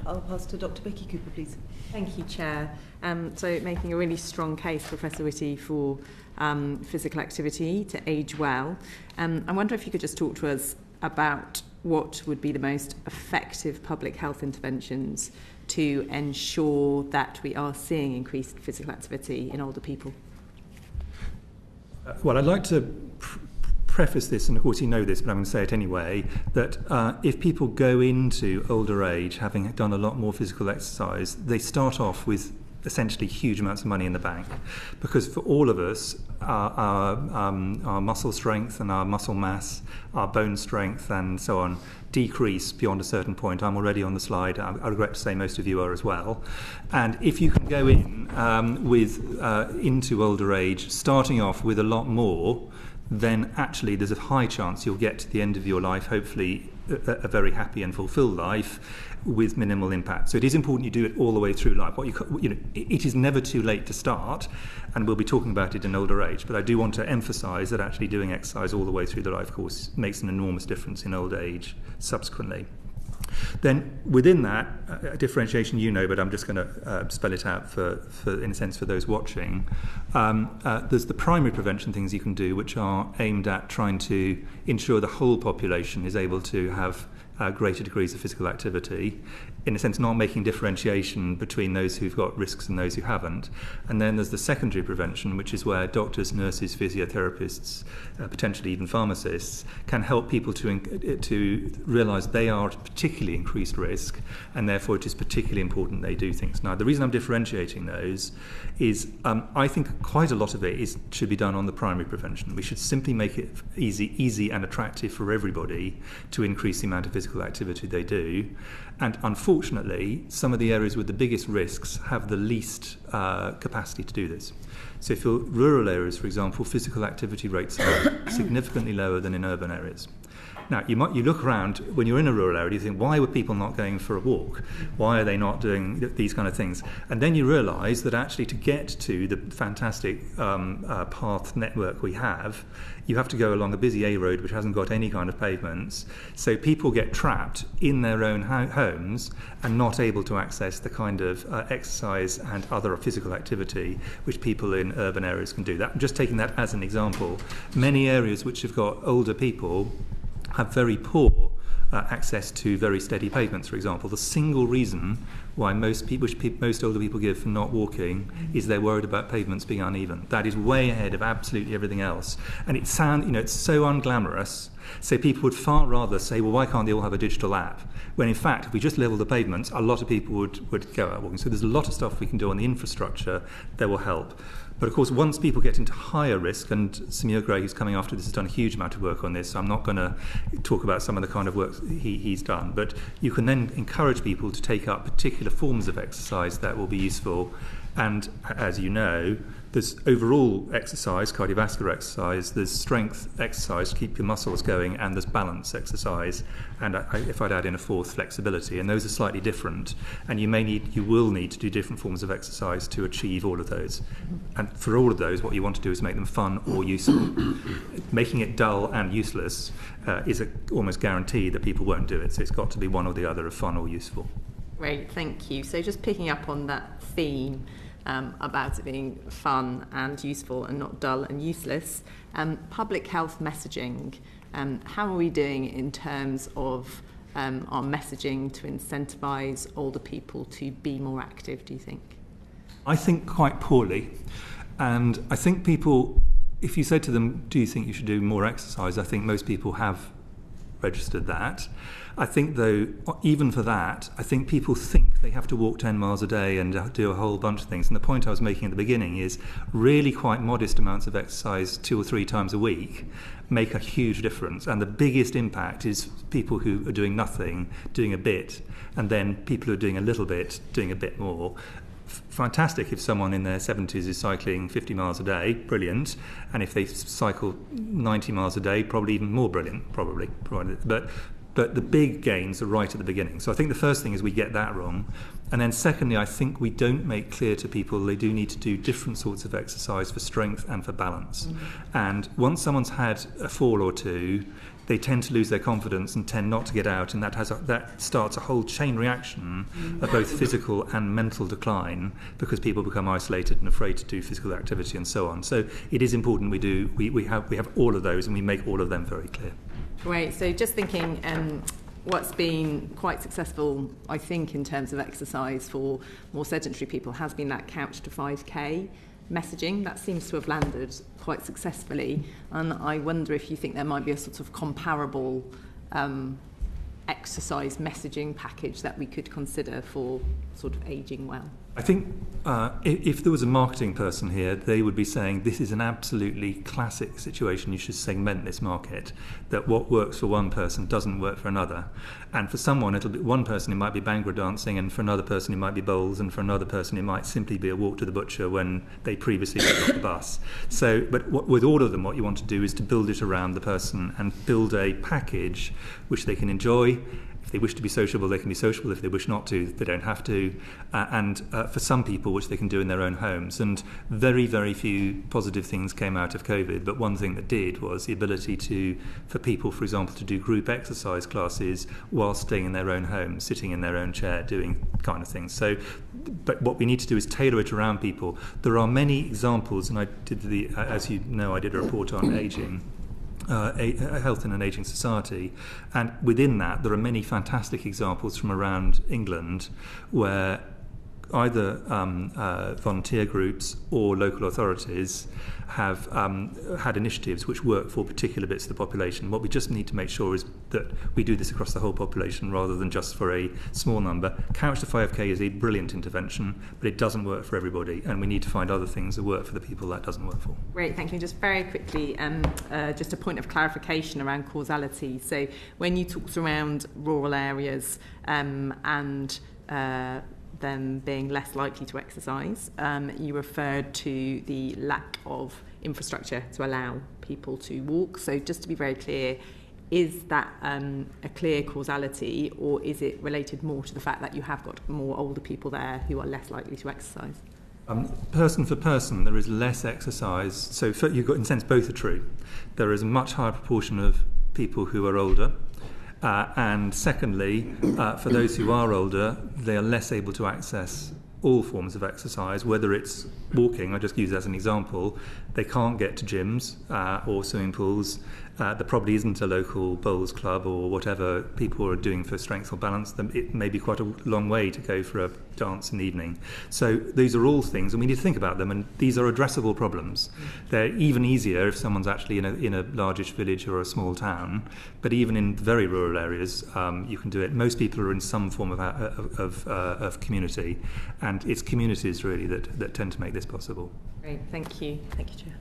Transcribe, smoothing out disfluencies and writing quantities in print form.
I'll pass to Dr. Beccy Cooper, please. Thank you, Chair. So making a really strong case, Professor Whitty, for physical activity to age well. I wonder if you could just talk to us about what would be the most effective public health interventions to ensure that we are seeing increased physical activity in older people. Well, I'd like to preface this, and of course you know this, but I'm going to say it anyway, that if people go into older age having done a lot more physical exercise, they start off with essentially huge amounts of money in the bank, because for all of us, our muscle strength and our muscle mass, our bone strength and so on decrease beyond a certain point. I'm already on the slide. I regret to say most of you are as well. And if you can go in into older age, starting off with a lot more, then actually there's a high chance you'll get to the end of your life, hopefully a very happy and fulfilled life with minimal impact. So it is important you do it all the way through life. It is never too late to start, and we'll be talking about it in older age, but I do want to emphasise that actually doing exercise all the way through the life course makes an enormous difference in old age subsequently. Then within that, differentiation you know, but I'm just going to spell it out for in a sense for those watching. There's the primary prevention things you can do, which are aimed at trying to ensure the whole population is able to have greater degrees of physical activity, in a sense not making differentiation between those who've got risks and those who haven't. And then there's the secondary prevention, which is where doctors, nurses, physiotherapists, potentially even pharmacists, can help people to realise they are at particularly increased risk, and therefore it is particularly important they do things. Now, the reason I'm differentiating those is I think quite a lot of it should be done on the primary prevention. We should simply make it easy and attractive for everybody to increase the amount of physical activity they do. And unfortunately, some of the areas with the biggest risks have the least capacity to do this. So for rural areas, for example, physical activity rates are significantly lower than in urban areas. Now, you look around, when you're in a rural area, you think, why were people not going for a walk? Why are they not doing these kind of things? And then you realise that actually to get to the fantastic path network we have, you have to go along a busy A road which hasn't got any kind of pavements. So people get trapped in their own homes and not able to access the kind of exercise and other physical activity which people in urban areas can do. I'm just taking that as an example. Many areas which have got older people have very poor access to very steady pavements, for example. The single reason why most older people give for not walking is they're worried about pavements being uneven. That is way ahead of absolutely everything else. And it's so unglamorous. So people would far rather say, well, why can't they all have a digital app? When in fact, if we just level the pavements, a lot of people would go out walking. So there's a lot of stuff we can do on the infrastructure that will help. But of course, once people get into higher risk, and Samir Gray, who's coming after this, has done a huge amount of work on this, so I'm not going to talk about some of the kind of work he's done, but you can then encourage people to take up particular forms of exercise that will be useful. And as you know, there's overall exercise, cardiovascular exercise, there's strength exercise to keep your muscles going, and there's balance exercise, and if I'd add in a fourth, flexibility, and those are slightly different, and you will need to do different forms of exercise to achieve all of those. And for all of those, what you want to do is make them fun or useful. Making it dull and useless is almost guaranteed that people won't do it, so it's got to be one or the other of fun or useful. Great, thank you. So just picking up on that theme, about it being fun and useful and not dull and useless. Public health messaging, how are we doing in terms of our messaging to incentivise older people to be more active, do you think? I think quite poorly. And I think people, if you said to them, do you think you should do more exercise? I think most people have registered that. I think, though, even for that, I think people think they have to walk 10 miles a day and do a whole bunch of things. And the point I was making at the beginning is really quite modest amounts of exercise 2 or 3 times a week make a huge difference. And the biggest impact is people who are doing nothing, doing a bit, and then people who are doing a little bit, doing a bit more. Fantastic if someone in their 70s is cycling 50 miles a day, brilliant. And if they cycle 90 miles a day, probably even more brilliant, probably. But the big gains are right at the beginning. So I think the first thing is we get that wrong. And then secondly, I think we don't make clear to people they do need to do different sorts of exercise for strength and for balance. Mm-hmm. And once someone's had a fall or two, they tend to lose their confidence and tend not to get out, and that starts a whole chain reaction of both physical and mental decline, because people become isolated and afraid to do physical activity and so on. So it is important we have all of those, and we make all of them very clear. Great. So just thinking, what's been quite successful, I think, in terms of exercise for more sedentary people has been that couch to 5K messaging. That seems to have landed quite successfully, and I wonder if you think there might be a sort of comparable exercise messaging package that we could consider for sort of ageing well. I think if there was a marketing person here, they would be saying this is an absolutely classic situation. You should segment this market, that what works for one person doesn't work for another. And for someone, one person it might be Bhangra dancing, and for another person it might be bowls, and for another person it might simply be a walk to the butcher when they previously got off the bus. So, but with all of them, what you want to do is to build it around the person and build a package which they can enjoy. If they wish to be sociable, they can be sociable. If they wish not to, they don't have to. And for some people, which they can do in their own homes. And very, very few positive things came out of COVID. But one thing that did was the ability for people, for example, to do group exercise classes while staying in their own home, sitting in their own chair, doing kind of things. So, but what we need to do is tailor it around people. There are many examples, and as you know, I did a report on ageing. Health in an ageing society, and within that there are many fantastic examples from around England where either volunteer groups or local authorities have had initiatives which work for particular bits of the population. What we just need to make sure is that we do this across the whole population rather than just for a small number. Couch to 5K is a brilliant intervention, but it doesn't work for everybody, and we need to find other things that work for the people that doesn't work for. Great, thank you. Just very quickly, just a point of clarification around causality. So when you talked around rural areas and them being less likely to exercise, you referred to the lack of infrastructure to allow people to walk. So just to be very clear, is that a clear causality, or is it related more to the fact that you have got more older people there who are less likely to exercise? Person for person, there is less exercise. So you've got, in a sense, both are true. There is a much higher proportion of people who are older. And secondly, for those who are older, they are less able to access all forms of exercise, whether it's walking, I just use that as an example. They can't get to gyms or swimming pools. There probably isn't a local bowls club or whatever people are doing for strength or balance. It may be quite a long way to go for a dance in the evening. So these are all things, and we need to think about them, and these are addressable problems. They're even easier if someone's actually in a largish village or a small town, but even in very rural areas, you can do it. Most people are in some form of community, and it's communities really that tend to make this possible. Great, thank you. Thank you, Chair.